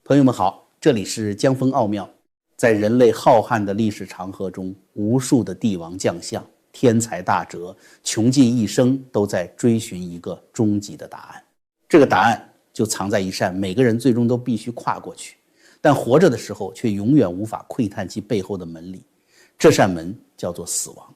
朋友们好，这里是江峰奥妙。在人类浩瀚的历史长河中，无数的帝王将相、天才大哲穷尽一生都在追寻一个终极的答案。这个答案就藏在一扇每个人最终都必须跨过去，但活着的时候却永远无法窥探其背后的门里。这扇门叫做死亡。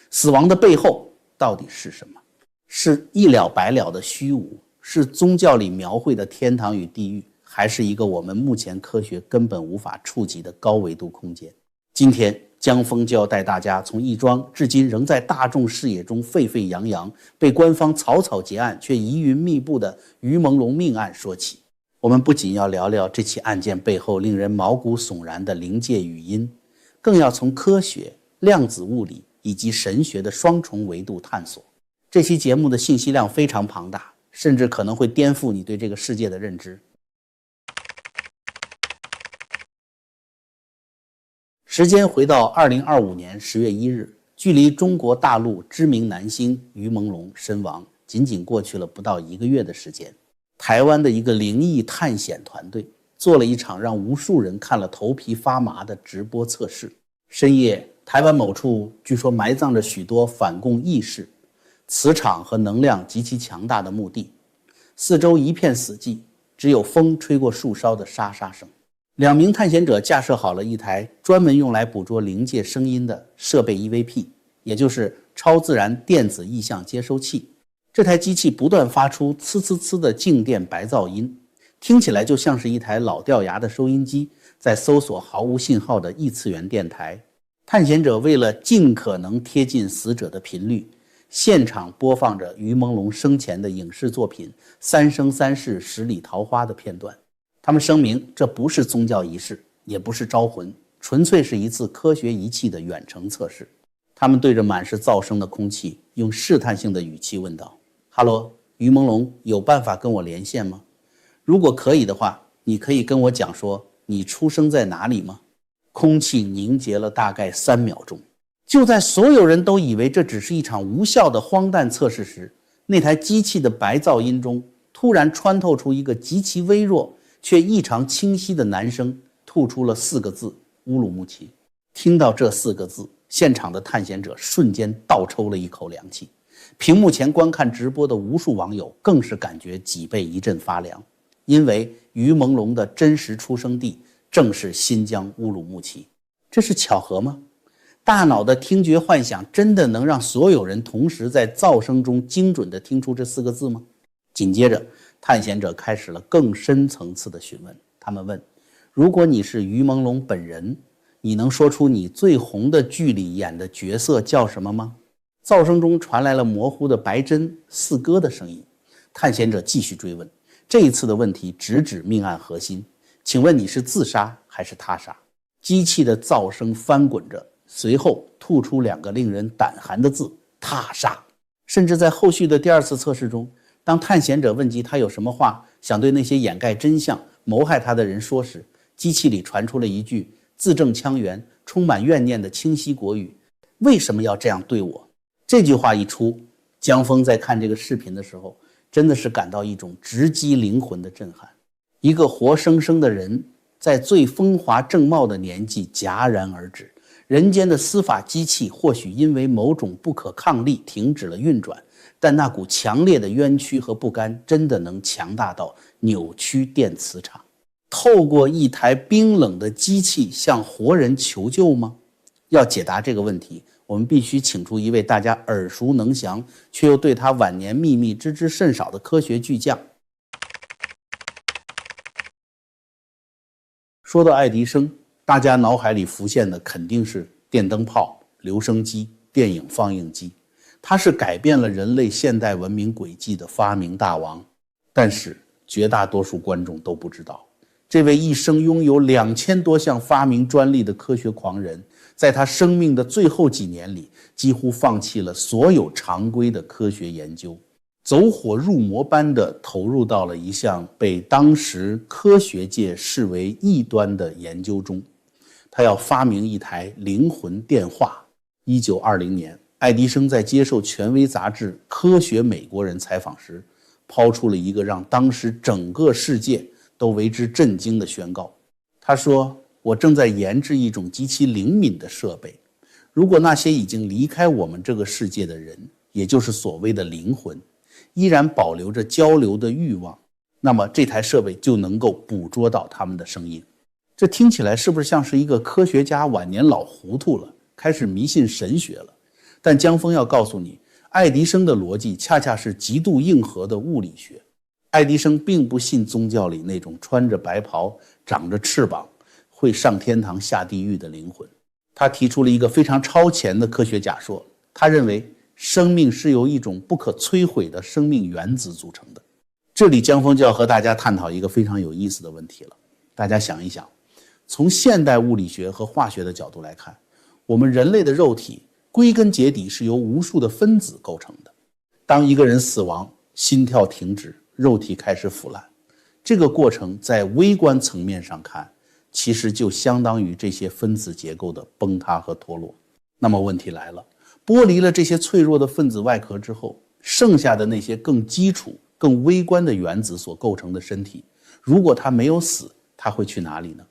死亡的背后到底是什么？是一了百了的虚无？是宗教里描绘的天堂与地狱？还是一个我们目前科学根本无法触及的高维度空间？今天江峰就要带大家从一桩至今仍在大众视野中沸沸扬扬，被官方草草结案却疑云密布的于朦胧命案说起。我们不仅要聊聊这起案件背后令人毛骨悚然的灵界语音，更要从科学、量子物理以及神学的双重维度探索。这期节目的信息量非常庞大，甚至可能会颠覆你对这个世界的认知。时间回到2025年10月1日，距离中国大陆知名男星于朦胧身亡仅仅过去了不到1个月的时间。台湾的一个灵异探险团队做了一场让无数人看了头皮发麻的直播测试。深夜，台湾某处据说埋葬着许多反共义士，磁场和能量极其强大的墓地，四周一片死寂，只有风吹过树梢的沙沙声。2名探险者架设好了一台专门用来捕捉灵界声音的设备 EVP， 也就是超自然电子意象接收器。这台机器不断发出呲呲呲的静电白噪音，听起来就像是一台老掉牙的收音机在搜索毫无信号的异次元电台。探险者为了尽可能贴近死者的频率，现场播放着于朦胧生前的影视作品《三生三世十里桃花》的片段。他们声明，这不是宗教仪式，也不是招魂，纯粹是一次科学仪器的远程测试。他们对着满是噪声的空气，用试探性的语气问道：哈喽，于朦胧，有办法跟我连线吗？如果可以的话，你可以跟我讲说你出生在哪里吗？空气凝结了大概3秒钟。就在所有人都以为这只是一场无效的荒诞测试时，那台机器的白噪音中突然穿透出一个极其微弱却异常清晰的男声，吐出了4个字：乌鲁木齐。听到这4个字，现场的探险者瞬间倒抽了一口凉气，屏幕前观看直播的无数网友更是感觉脊背一阵发凉，因为于朦胧的真实出生地正是新疆乌鲁木齐。这是巧合吗？大脑的听觉幻想真的能让所有人同时在噪声中精准地听出这4个字吗？紧接着，探险者开始了更深层次的询问。他们问：如果你是于朦胧本人，你能说出你最红的剧里演的角色叫什么吗？噪声中传来了模糊的白针四哥的声音。探险者继续追问，这一次的问题直指命案核心：请问你是自杀还是他杀？机器的噪声翻滚着，随后吐出2个令人胆寒的字：他杀。甚至在后续的第2次测试中，当探险者问及他有什么话想对那些掩盖真相、谋害他的人说时，机器里传出了一句字正腔圆、充满怨念的清晰国语：为什么要这样对我？这句话一出，江峰在看这个视频的时候，真的是感到一种直击灵魂的震撼。一个活生生的人在最风华正茂的年纪戛然而止，人间的司法机器或许因为某种不可抗力停止了运转，但那股强烈的冤屈和不甘真的能强大到扭曲电磁场。透过一台冰冷的机器向活人求救吗？要解答这个问题，我们必须请出一位大家耳熟能详却又对他晚年秘密知之甚少的科学巨匠。说到爱迪生，大家脑海里浮现的肯定是电灯泡、留声机、电影放映机。他是改变了人类现代文明轨迹的发明大王，但是绝大多数观众都不知道，这位一生拥有2000多项发明专利的科学狂人，在他生命的最后几年里，几乎放弃了所有常规的科学研究，走火入魔般地投入到了一项被当时科学界视为异端的研究中。他要发明一台灵魂电话。1920年，爱迪生在接受权威杂志《科学美国人》采访时，抛出了一个让当时整个世界都为之震惊地宣告。他说，我正在研制一种极其灵敏的设备，如果那些已经离开我们这个世界的人，也就是所谓的灵魂，依然保留着交流的欲望，那么这台设备就能够捕捉到他们的声音。这听起来是不是像是一个科学家晚年老糊涂了，开始迷信神学了？但江峰要告诉你，爱迪生的逻辑恰恰是极度硬核的物理学。爱迪生并不信宗教里那种穿着白袍、长着翅膀、会上天堂下地狱的灵魂。他提出了一个非常超前的科学假说，他认为生命是由一种不可摧毁的生命原子组成的。这里江峰就要和大家探讨一个非常有意思的问题了。大家想一想，从现代物理学和化学的角度来看，我们人类的肉体归根结底是由无数的分子构成的。当一个人死亡，心跳停止，肉体开始腐烂，这个过程在微观层面上看，其实就相当于这些分子结构的崩塌和脱落。那么问题来了，剥离了这些脆弱的分子外壳之后，剩下的那些更基础、更微观的原子所构成的身体，如果它没有死，它会去哪里呢？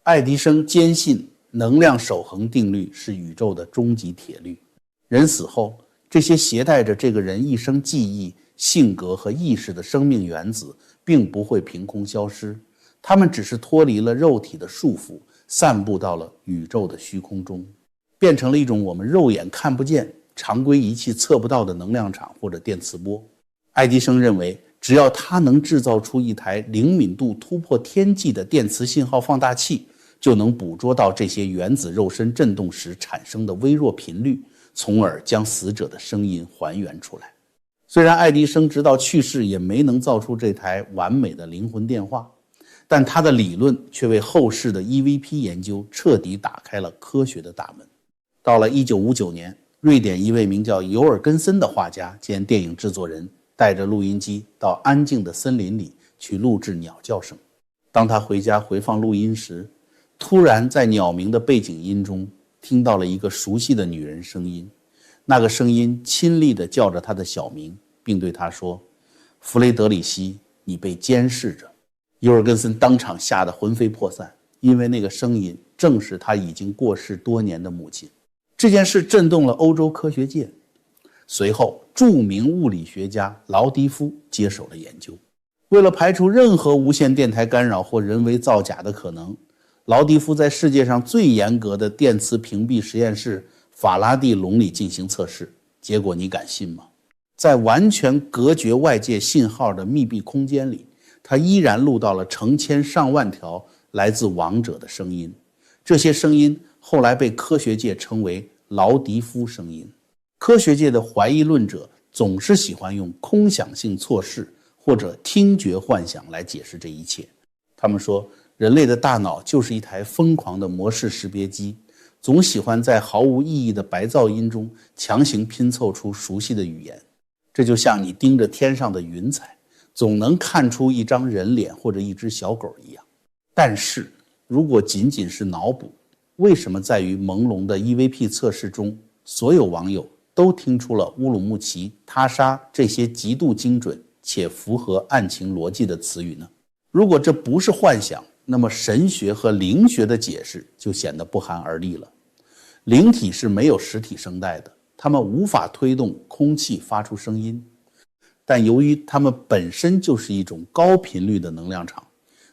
爱迪生坚信能量守恒定律是宇宙的终极铁律。人死后，这些携带着这个人一生记忆、性格和意识的生命原子并不会凭空消失，它们只是脱离了肉体的束缚，散布到了宇宙的虚空中，变成了一种我们肉眼看不见、常规仪器测不到的能量场或者电磁波。爱迪生认为，只要他能制造出一台灵敏度突破天际的电磁信号放大器，就能捕捉到这些原子肉身振动时产生的微弱频率，从而将死者的声音还原出来。虽然爱迪生直到去世也没能造出这台完美的灵魂电话，但他的理论却为后世的 EVP 研究彻底打开了科学的大门。到了1959年，瑞典一位名叫尤尔根森的画家兼电影制作人带着录音机到安静的森林里去录制鸟叫声。当他回家回放录音时，突然在鸟鸣的背景音中听到了一个熟悉的女人声音，那个声音亲昵地叫着他的小名，并对他说，弗雷德里希，你被监视着。尤尔根森当场吓得魂飞魄散，因为那个声音正是他已经过世多年的母亲。这件事震动了欧洲科学界。随后，著名物理学家劳迪夫接手了研究。为了排除任何无线电台干扰或人为造假的可能，劳迪夫在世界上最严格的电磁屏蔽实验室法拉第笼里进行测试，结果你敢信吗？在完全隔绝外界信号的密闭空间里，他依然录到了成千上万条来自亡者的声音。这些声音后来被科学界称为劳迪夫声音。科学界的怀疑论者总是喜欢用空想性错视或者听觉幻想来解释这一切。他们说，人类的大脑就是一台疯狂的模式识别机，总喜欢在毫无意义的白噪音中强行拼凑出熟悉的语言。这就像你盯着天上的云彩，总能看出一张人脸或者一只小狗一样。但是如果仅仅是脑补，为什么在于朦胧的 EVP 测试中，所有网友都听出了乌鲁木齐、他沙这些极度精准且符合案情逻辑的词语呢？如果这不是幻想，那么神学和灵学的解释就显得不寒而栗了。灵体是没有实体声带的，它们无法推动空气发出声音，但由于它们本身就是一种高频率的能量场，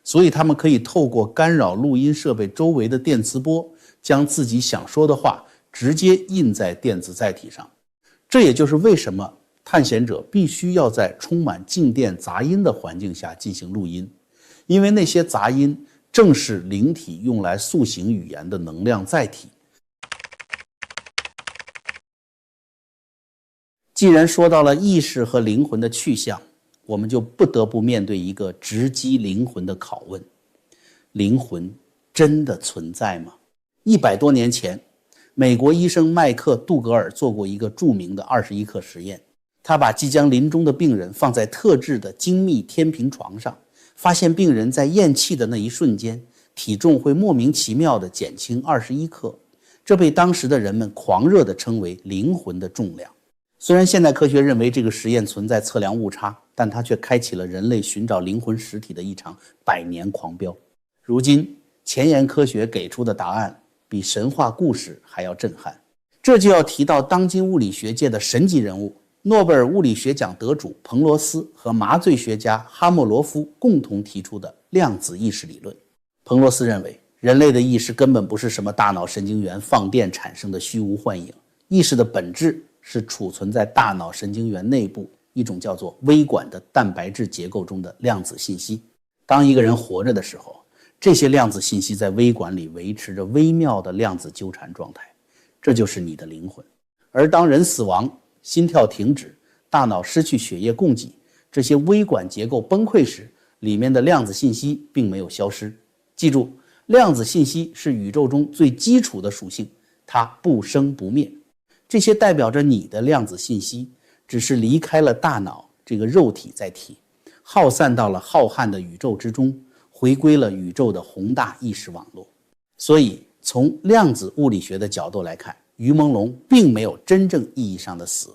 所以它们可以透过干扰录音设备周围的电磁波，将自己想说的话直接印在电子载体上。这也就是为什么探险者必须要在充满静电杂音的环境下进行录音，因为那些杂音正是灵体用来塑形语言的能量载体。既然说到了意识和灵魂的去向，我们就不得不面对一个直击灵魂的拷问：灵魂真的存在吗？100多年前，美国医生麦克·杜格尔做过一个著名的21克实验。他把即将临终的病人放在特制的精密天平床上，发现病人在咽气的那一瞬间，体重会莫名其妙地减轻21克。这被当时的人们狂热地称为灵魂的重量。虽然现代科学认为这个实验存在测量误差，但它却开启了人类寻找灵魂实体的一场100年狂飙。如今前沿科学给出的答案比神话故事还要震撼。这就要提到当今物理学界的神级人物，诺贝尔物理学奖得主彭罗斯和麻醉学家哈莫罗夫共同提出的量子意识理论。彭罗斯认为，人类的意识根本不是什么大脑神经元放电产生的虚无幻影，意识的本质是储存在大脑神经元内部一种叫做微管的蛋白质结构中的量子信息。当一个人活着的时候，这些量子信息在微管里维持着微妙的量子纠缠状态，这就是你的灵魂。而当人死亡，心跳停止，大脑失去血液供给，这些微管结构崩溃时，里面的量子信息并没有消失。记住，量子信息是宇宙中最基础的属性，它不生不灭。这些代表着你的量子信息只是离开了大脑这个肉体载体，耗散到了浩瀚的宇宙之中，回归了宇宙的宏大意识网络。所以从量子物理学的角度来看，于朦胧并没有真正意义上的死，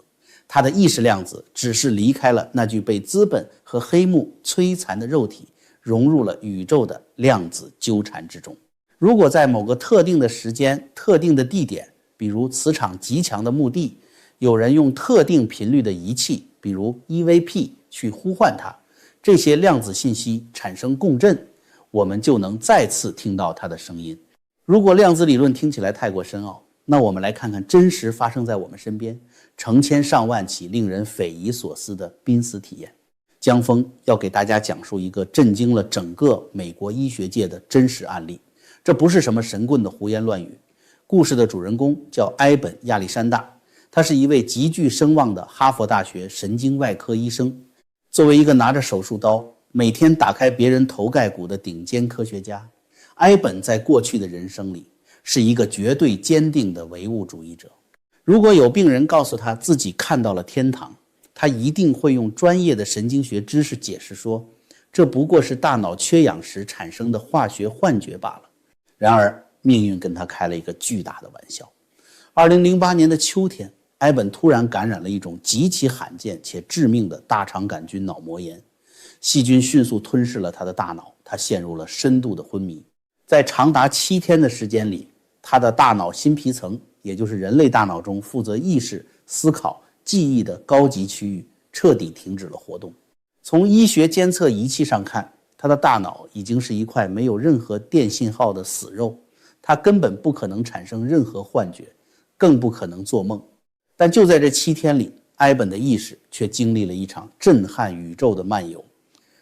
他的意识量子只是离开了那具被资本和黑幕摧残的肉体，融入了宇宙的量子纠缠之中。如果在某个特定的时间、特定的地点，比如磁场极强的墓地，有人用特定频率的仪器，比如 EVP 去呼唤它，这些量子信息产生共振，我们就能再次听到它的声音。如果量子理论听起来太过深奥，那我们来看看真实发生在我们身边成千上万起令人匪夷所思的濒死体验。江峰要给大家讲述一个震惊了整个美国医学界的真实案例，这不是什么神棍的胡言乱语。故事的主人公叫埃本·亚历山大，他是一位极具声望的哈佛大学神经外科医生。作为一个拿着手术刀每天打开别人头盖骨的顶尖科学家，埃本在过去的人生里是一个绝对坚定的唯物主义者。如果有病人告诉他自己看到了天堂，他一定会用专业的神经学知识解释说，这不过是大脑缺氧时产生的化学幻觉罢了。然而命运跟他开了一个巨大的玩笑。2008年的秋天，埃本突然感染了一种极其罕见且致命的大肠杆菌脑膜炎，细菌迅速吞噬了他的大脑，他陷入了深度的昏迷。在长达7天的时间里，他的大脑新皮层，也就是人类大脑中负责意识、思考、记忆的高级区域，彻底停止了活动。从医学监测仪器上看，他的大脑已经是一块没有任何电信号的死肉，他根本不可能产生任何幻觉，更不可能做梦。但就在这7天里，埃本的意识却经历了一场震撼宇宙的漫游。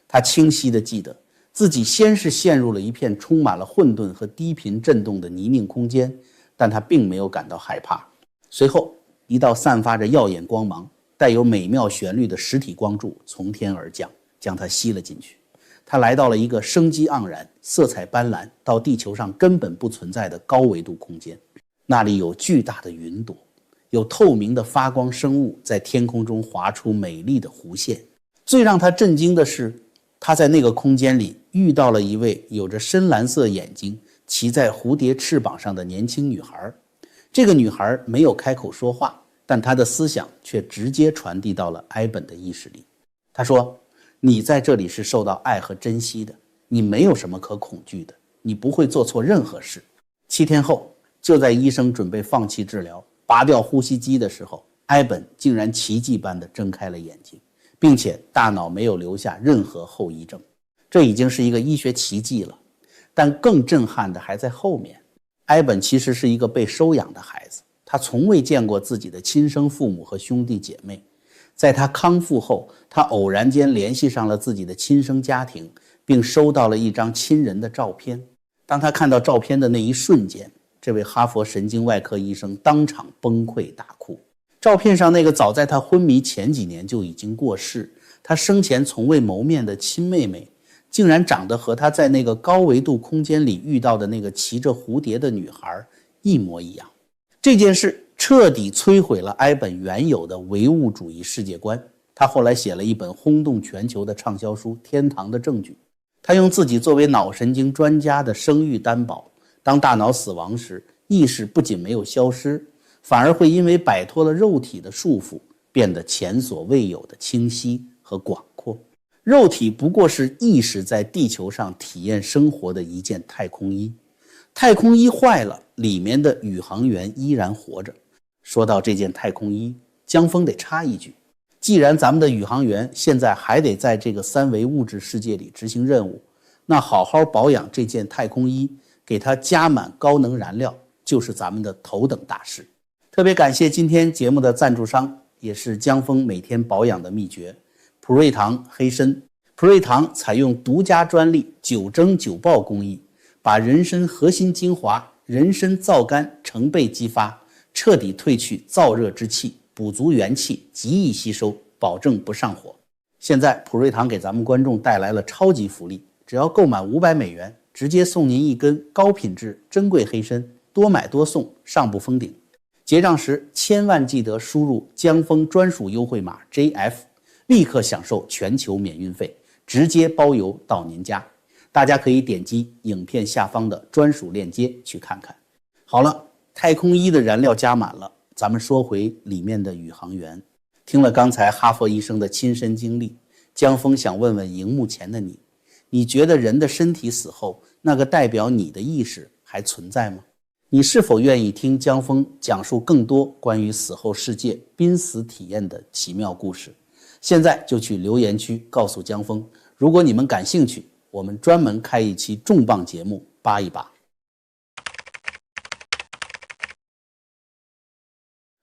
他清晰地记得自己先是陷入了一片充满了混沌和低频震动的泥泞空间，但他并没有感到害怕。随后，一道散发着耀眼光芒、带有美妙旋律的实体光柱从天而降，将他吸了进去。他来到了一个生机盎然、色彩斑斓到地球上根本不存在的高维度空间。那里有巨大的云朵，有透明的发光生物在天空中划出美丽的弧线。最让他震惊的是，他在那个空间里遇到了一位有着深蓝色眼睛、骑在蝴蝶翅膀上的年轻女孩。这个女孩没有开口说话，但她的思想却直接传递到了埃本的意识里。她说，你在这里是受到爱和珍惜的，你没有什么可恐惧的，你不会做错任何事。7天后，就在医生准备放弃治疗、拔掉呼吸机的时候，埃本竟然奇迹般地睁开了眼睛，并且大脑没有留下任何后遗症。这已经是一个医学奇迹了。但更震撼的还在后面。埃本其实是一个被收养的孩子，他从未见过自己的亲生父母和兄弟姐妹。在他康复后，他偶然间联系上了自己的亲生家庭，并收到了一张亲人的照片。当他看到照片的那一瞬间，这位哈佛神经外科医生当场崩溃大哭。照片上那个早在他昏迷前几年就已经过世，他生前从未谋面的亲妹妹，竟然长得和他在那个高维度空间里遇到的那个骑着蝴蝶的女孩一模一样。这件事彻底摧毁了埃本原有的唯物主义世界观。他后来写了一本轰动全球的畅销书《天堂的证据》。他用自己作为脑神经专家的声誉担保，当大脑死亡时，意识不仅没有消失，反而会因为摆脱了肉体的束缚，变得前所未有的清晰和广阔。肉体不过是意识在地球上体验生活的一件太空衣，太空衣坏了，里面的宇航员依然活着。说到这件太空衣，江峰得插一句，既然咱们的宇航员现在还得在这个三维物质世界里执行任务，那好好保养这件太空衣，给它加满高能燃料，就是咱们的头等大事。特别感谢今天节目的赞助商，也是江峰每天保养的秘诀，普瑞堂黑参。普瑞堂采用独家专利9蒸9爆工艺，把人参核心精华人参皂苷成倍激发，彻底褪去燥热之气，补足元气，极易吸收，保证不上火。现在普瑞堂给咱们观众带来了超级福利，只要购满$500，直接送您一根高品质珍贵黑参，多买多送，上不封顶。结账时千万记得输入江峰专属优惠码 JF， 立刻享受全球免运费，直接包邮到您家。大家可以点击影片下方的专属链接去看看。好了，太空衣的燃料加满了，咱们说回里面的宇航员。听了刚才哈佛医生的亲身经历，江峰想问问荧幕前的你，你觉得人的身体死后，那个代表你的意识还存在吗？你是否愿意听江峰讲述更多关于死后世界濒死体验的奇妙故事？现在就去留言区告诉江峰，如果你们感兴趣，我们专门开一期重磅节目扒一扒。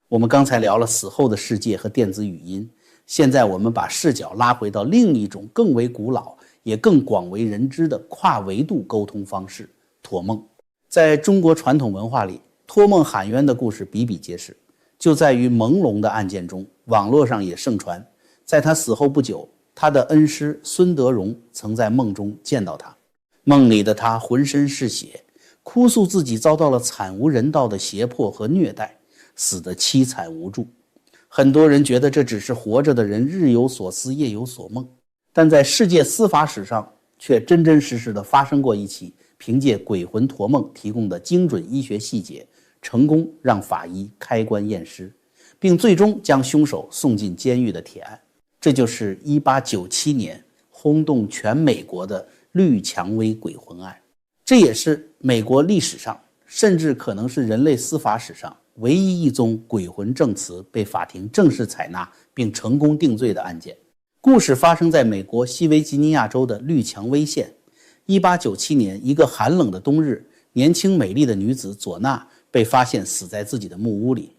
我们刚才聊了死后的世界和电子语音，现在我们把视角拉回到另一种更为古老也更广为人知的跨维度沟通方式——托梦。在中国传统文化里，托梦喊冤的故事比比皆是。就在于朦胧的案件中，网络上也盛传，在他死后不久，他的恩师孙德荣曾在梦中见到他。梦里的他浑身是血，哭诉自己遭到了惨无人道的胁迫和虐待，死得凄惨无助。很多人觉得这只是活着的人日有所思夜有所梦，但在世界司法史上却真真实实的发生过一起凭借鬼魂托梦提供的精准医学细节，成功让法医开棺验尸，并最终将凶手送进监狱的铁案。这就是1897年轰动全美国的绿蔷薇鬼魂案。这也是美国历史上，甚至可能是人类司法史上唯一一宗鬼魂证词被法庭正式采纳并成功定罪的案件。故事发生在美国西维吉尼亚州的绿蔷薇县。1897年，一个寒冷的冬日，年轻美丽的女子佐娜被发现死在自己的木屋里。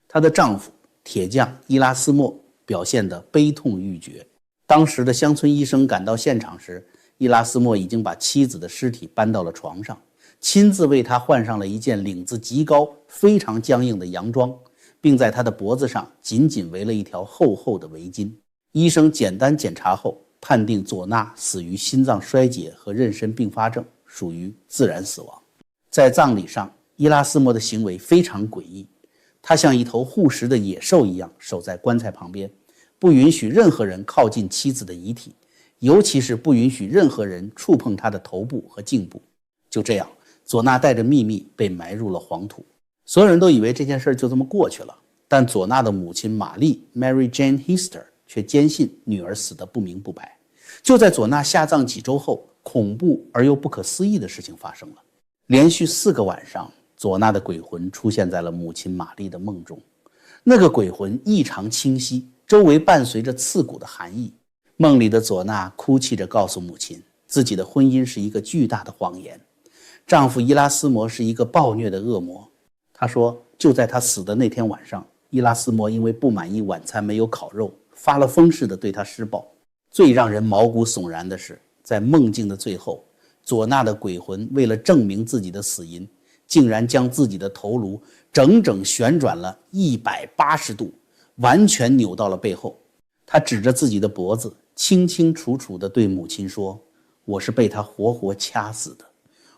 她的丈夫铁匠伊拉斯莫表现得悲痛欲绝。当时的乡村医生赶到现场时，伊拉斯莫已经把妻子的尸体搬到了床上，亲自为她换上了一件领子极高、非常僵硬的洋装，并在她的脖子上紧紧围了一条厚厚的围巾。医生简单检查后，判定佐娜死于心脏衰竭和妊娠并发症，属于自然死亡。在葬礼上，伊拉斯莫的行为非常诡异，他像一头护食的野兽一样守在棺材旁边，不允许任何人靠近妻子的遗体，尤其是不允许任何人触碰他的头部和颈部。就这样，佐娜带着秘密被埋入了黄土。所有人都以为这件事就这么过去了，但佐娜的母亲玛丽 Mary Jane Hester 却坚信女儿死得不明不白。就在佐娜下葬几周后，恐怖而又不可思议的事情发生了。连续4个晚上，佐娜的鬼魂出现在了母亲玛丽的梦中。那个鬼魂异常清晰，周围伴随着刺骨的寒意。梦里的佐娜哭泣着告诉母亲，自己的婚姻是一个巨大的谎言，丈夫伊拉斯摩是一个暴虐的恶魔。她说，就在她死的那天晚上，伊拉斯摩因为不满意晚餐没有烤肉，发了疯似的对她施暴。最让人毛骨悚然的是，在梦境的最后，佐娜的鬼魂为了证明自己的死因，竟然将自己的头颅整整旋转了180度，完全扭到了背后。他指着自己的脖子，清清楚楚地对母亲说，我是被他活活掐死的，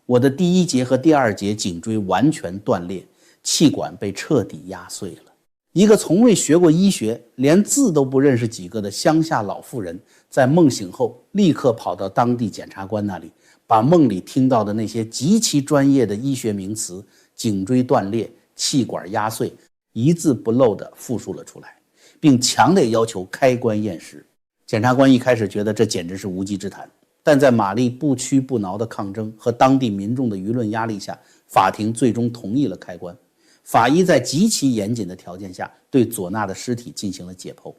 我的第1节和第2节颈椎完全断裂，气管被彻底压碎了。一个从未学过医学，连字都不认识几个的乡下老妇人，在梦醒后立刻跑到当地检察官那里，把梦里听到的那些极其专业的医学名词，颈椎断裂、气管压碎，一字不漏地复述了出来，并强烈要求开棺验尸。检察官一开始觉得这简直是无稽之谈，但在玛丽不屈不挠的抗争和当地民众的舆论压力下，法庭最终同意了开棺。法医在极其严谨的条件下对佐娜的尸体进行了解剖。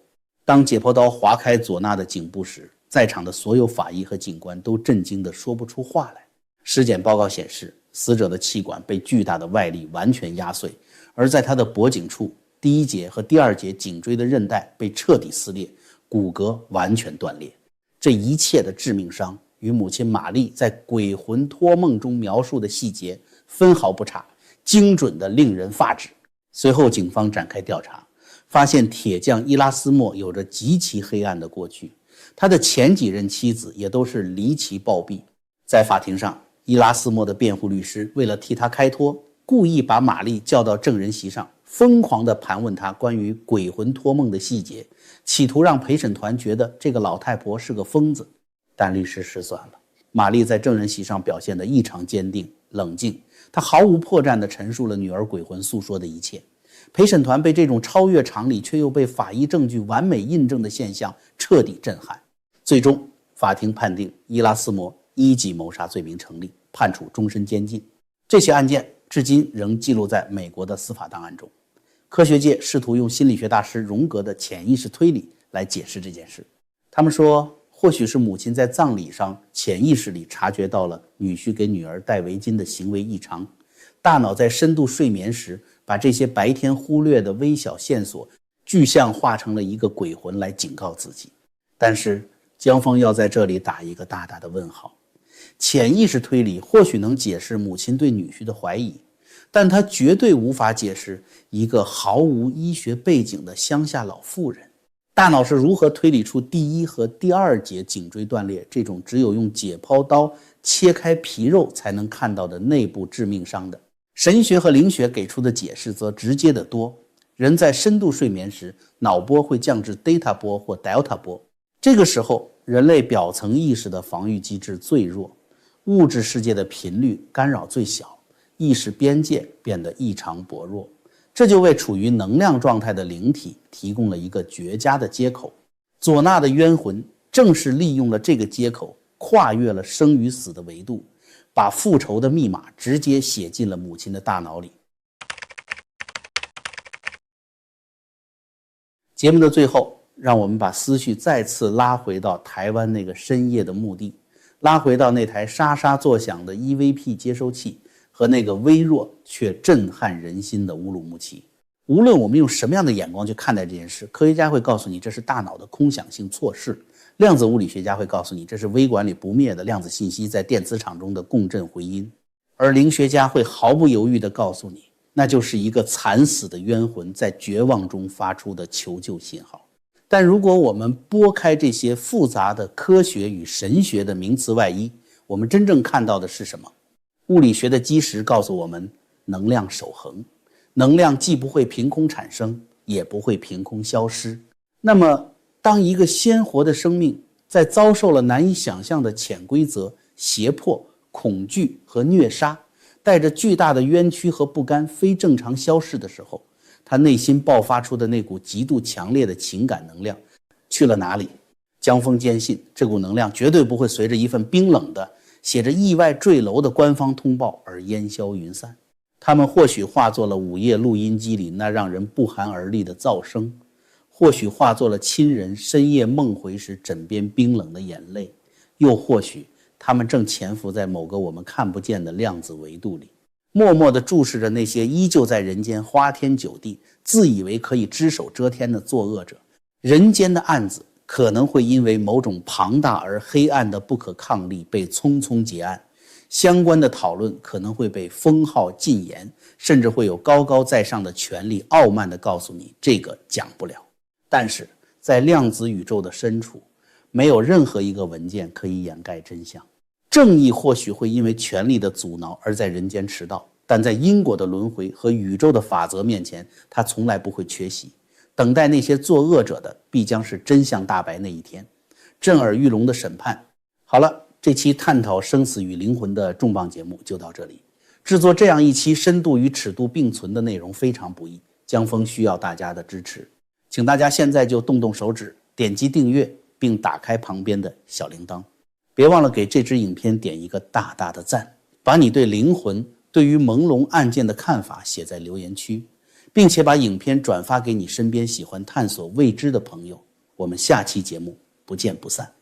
当解剖刀划开佐娜的颈部时，在场的所有法医和警官都震惊地说不出话来。尸检报告显示，死者的气管被巨大的外力完全压碎，而在他的脖颈处，第一节和第二节颈椎的韧带被彻底撕裂，骨骼完全断裂。这一切的致命伤与母亲玛丽在鬼魂托梦中描述的细节分毫不差，精准的令人发指。随后警方展开调查，发现铁匠伊拉斯莫有着极其黑暗的过去，他的前几任妻子也都是离奇暴毙。在法庭上，伊拉斯莫的辩护律师为了替他开脱，故意把玛丽叫到证人席上，疯狂地盘问他关于鬼魂托梦的细节，企图让陪审团觉得这个老太婆是个疯子。但律师失算了，玛丽在证人席上表现得异常坚定冷静，她毫无破绽地陈述了女儿鬼魂诉说的一切。陪审团被这种超越常理却又被法医证据完美印证的现象彻底震撼。最终法庭判定伊拉斯摩1级谋杀罪名成立，判处终身监禁。这起案件至今仍记录在美国的司法档案中。科学界试图用心理学大师荣格的潜意识推理来解释这件事。他们说，或许是母亲在葬礼上潜意识里察觉到了女婿给女儿戴围巾的行为异常，大脑在深度睡眠时把这些白天忽略的微小线索具象化成了一个鬼魂来警告自己。但是江峰要在这里打一个大大的问号。潜意识推理或许能解释母亲对女婿的怀疑，但它绝对无法解释一个毫无医学背景的乡下老妇人。大脑是如何推理出第一和第二节颈椎断裂这种只有用解剖刀切开皮肉才能看到的内部致命伤的？神学和灵学给出的解释则直接得多。人在深度睡眠时，脑波会降至 Theta 波或 Delta 波，这个时候人类表层意识的防御机制最弱，物质世界的频率干扰最小，意识边界变得异常薄弱，这就为处于能量状态的灵体提供了一个绝佳的接口。佐纳的冤魂正是利用了这个接口，跨越了生与死的维度，把复仇的密码直接写进了母亲的大脑里。节目的最后，让我们把思绪再次拉回到台湾那个深夜的墓地，拉回到那台沙沙作响的 EVP 接收器和那个微弱却震撼人心的乌鲁木齐。无论我们用什么样的眼光去看待这件事，科学家会告诉你这是大脑的空想性错视，量子物理学家会告诉你这是微管里不灭的量子信息在电磁场中的共振回音，而灵学家会毫不犹豫地告诉你，那就是一个惨死的冤魂在绝望中发出的求救信号。但如果我们拨开这些复杂的科学与神学的名词外衣，我们真正看到的是什么？物理学的基石告诉我们，能量守恒，能量既不会凭空产生，也不会凭空消失。那么当一个鲜活的生命在遭受了难以想象的潜规则、胁迫、恐惧和虐杀，带着巨大的冤屈和不甘非正常消逝的时候，他内心爆发出的那股极度强烈的情感能量去了哪里？江峰坚信，这股能量绝对不会随着一份冰冷的写着意外坠楼的官方通报而烟消云散。他们或许化作了午夜录音机里那让人不寒而栗的噪声，或许化作了亲人深夜梦回时枕边冰冷的眼泪，又或许他们正潜伏在某个我们看不见的量子维度里，默默地注视着那些依旧在人间花天酒地、自以为可以只手遮天的作恶者。人间的案子可能会因为某种庞大而黑暗的不可抗力被匆匆结案，相关的讨论可能会被封号禁言，甚至会有高高在上的权力傲慢地告诉你这个讲不了。但是在量子宇宙的深处，没有任何一个文件可以掩盖真相。正义或许会因为权力的阻挠而在人间迟到，但在因果的轮回和宇宙的法则面前，它从来不会缺席。等待那些作恶者的必将是真相大白那一天，震耳欲聋的审判。好了，这期探讨生死与灵魂的重磅节目就到这里。制作这样一期深度与尺度并存的内容非常不易，江峰需要大家的支持，请大家现在就动动手指，点击订阅，并打开旁边的小铃铛。别忘了给这支影片点一个大大的赞，把你对灵魂、对于朦胧案件的看法写在留言区，并且把影片转发给你身边喜欢探索未知的朋友。我们下期节目不见不散。